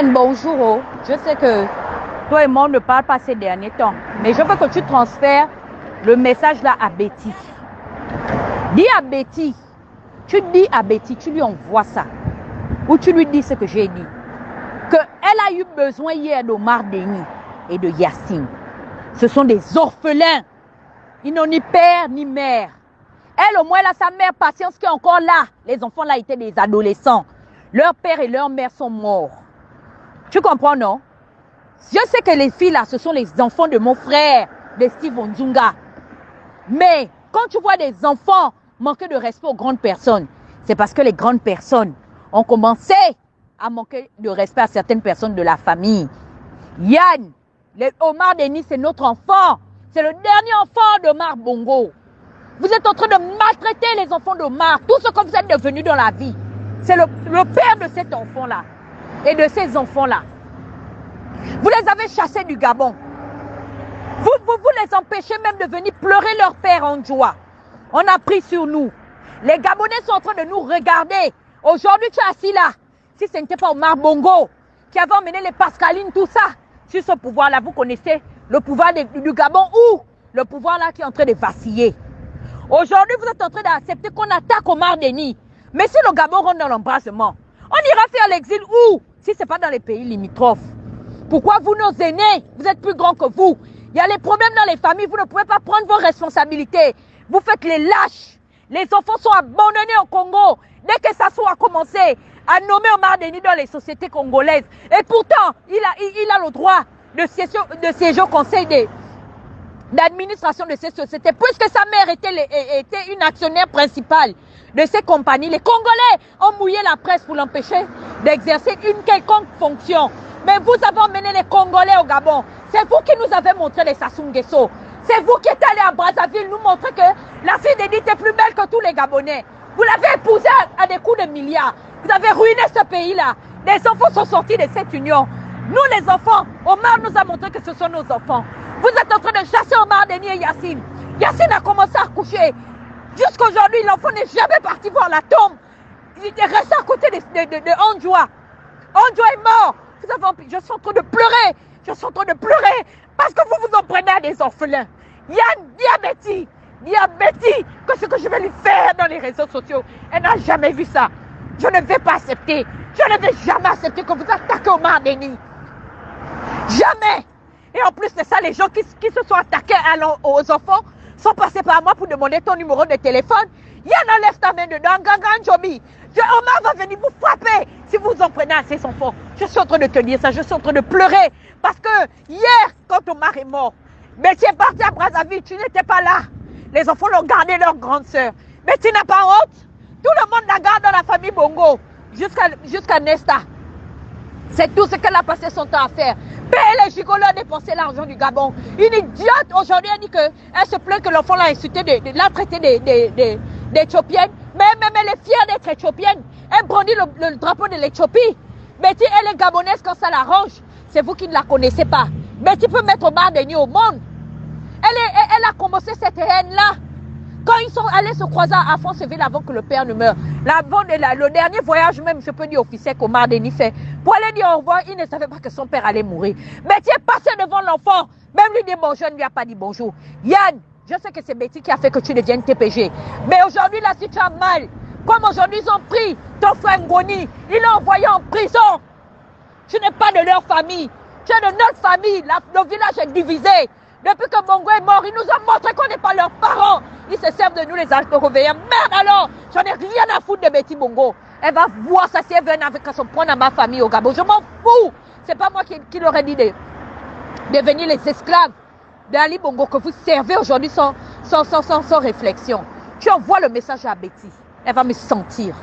Bonjour, oh. Je sais que toi et moi on ne parle pas ces derniers temps, mais je veux que tu transfères le message là à Betty. Dis à Betty, tu lui envoies ça, ou tu lui dis ce que j'ai dit, qu'elle a eu besoin hier d'Omar Denis et de Yacine. Ce sont des orphelins, ils n'ont ni père ni mère. Elle au moins elle a sa mère Patience qui est encore là. Les enfants là étaient des adolescents. Leur père et leur mère sont morts. Tu comprends, non? Je sais que les filles là, ce sont les enfants de mon frère, de Steve Onzunga. Mais quand tu vois des enfants manquer de respect aux grandes personnes, c'est parce que les grandes personnes ont commencé à manquer de respect à certaines personnes de la famille. Yann, Omar Denis, c'est notre enfant. C'est le dernier enfant d'Omar Bongo. Vous êtes en train de maltraiter les enfants d'Omar. Tout ce que vous êtes devenus dans la vie, c'est le père de cet enfant-là et de ces enfants-là. Vous les avez chassés du Gabon. Vous les empêchez même de venir pleurer leur père en joie. On a pris sur nous. Les Gabonais sont en train de nous regarder. Aujourd'hui, tu es assis là. Si ce n'était pas Omar Bongo qui avait emmené les Pascalines, tout ça, sur ce pouvoir-là, vous connaissez le pouvoir du Gabon ou le pouvoir là qui est en train de vaciller. Aujourd'hui, vous êtes en train d'accepter qu'on attaque Omar Denis. Mais si le Gabon rentre dans l'embrassement, on ira faire l'exil où? Si ce n'est pas dans les pays limitrophes. Pourquoi vous, nos aînés, vous êtes plus grands que vous? Il y a les problèmes dans les familles, vous ne pouvez pas prendre vos responsabilités. Vous faites les lâches. Les enfants sont abandonnés au Congo. Dès que ça soit commencé à nommer Omar Denis dans les sociétés congolaises. Et pourtant, il a le droit de siéger au conseil d'administration de ces sociétés, puisque sa mère était une actionnaire principale de ces compagnies. Les Congolais ont mouillé la presse pour l'empêcher d'exercer une quelconque fonction. Mais vous avez emmené les Congolais au Gabon. C'est vous qui nous avez montré les Sassou Nguesso. C'est vous qui êtes allé à Brazzaville nous montrer que la fille d'Edith était plus belle que tous les Gabonais. Vous l'avez épousée à des coups de milliards. Vous avez ruiné ce pays-là. Les enfants sont sortis de cette union. Nous les enfants, Omar nous a montré que ce sont nos enfants. Vous êtes en train de chasser Omar Denis et Yacine. Yacine a commencé à coucher. Jusqu'aujourd'hui, l'enfant n'est jamais parti voir la tombe. Il était resté à côté de Ondjoa. Ondjoa est mort. Je suis en train de pleurer. Je suis en train de pleurer parce que vous vous en prenez à des orphelins. Yann, dis à Betty que ce que je vais lui faire dans les réseaux sociaux, elle n'a jamais vu ça. Je ne vais pas accepter. Je ne vais jamais accepter que vous attaquez Omar Denis. Jamais. Et en plus de ça, les gens qui se sont attaqués aux enfants sont passés par moi pour demander ton numéro de téléphone. Yann, enlève ta main dedans. Gangan Jomi. Omar va venir vous frapper si vous en prenez à ses enfants. Je suis en train de te dire ça. Je suis en train de pleurer. Parce que hier, quand Omar est mort, Betty est partie à Brazzaville. Tu n'étais pas là. Les enfants l'ont gardé leur grande sœur. Betty n'a pas honte. Tout le monde la garde dans la famille Bongo. Jusqu'à Nesta. C'est tout ce qu'elle a passé son temps à faire. Payer les gigolos à dépenser l'argent du Gabon. Une idiote aujourd'hui, elle dit qu'elle se plaint que l'enfant l'a insulté, l'a traité d'Éthiopienne. Mais même elle est fière d'être éthiopienne. Elle brandit le drapeau de l'Éthiopie. Betty, elle est gabonaise quand ça l'arrange. C'est vous qui ne la connaissez pas. Betty peut mettre Omar Denis au monde. Elle a commencé cette haine-là. Quand ils sont allés se croiser à Franceville avant que le père ne meure, le dernier voyage même, je peux dire officiel qu'Omar Denis fait, pour aller dire au revoir, il ne savait pas que son père allait mourir. Betty est passé devant l'enfant, même lui dit bonjour, elle ne lui a pas dit bonjour. Yann, je sais que c'est Betty qui a fait que tu deviennes TPG. Mais aujourd'hui, là, si tu as mal, comme aujourd'hui, ils ont pris ton frère Ngoni, ils l'ont envoyé en prison. Tu n'es pas de leur famille, tu es de notre famille, le village est divisé. Depuis que Bongo est mort, ils nous ont montré qu'on n'est pas leurs parents. Ils se servent de nous les Afro-Européens. Merde alors, j'en ai rien à foutre de Betty Bongo. Elle va voir ça si elle veut avec son point dans ma famille au Gabon. Je m'en fous. C'est pas moi qui leur ai dit de devenir les esclaves d'Ali Bongo que vous servez aujourd'hui sans réflexion. Tu envoies le message à Betty. Elle va me sentir.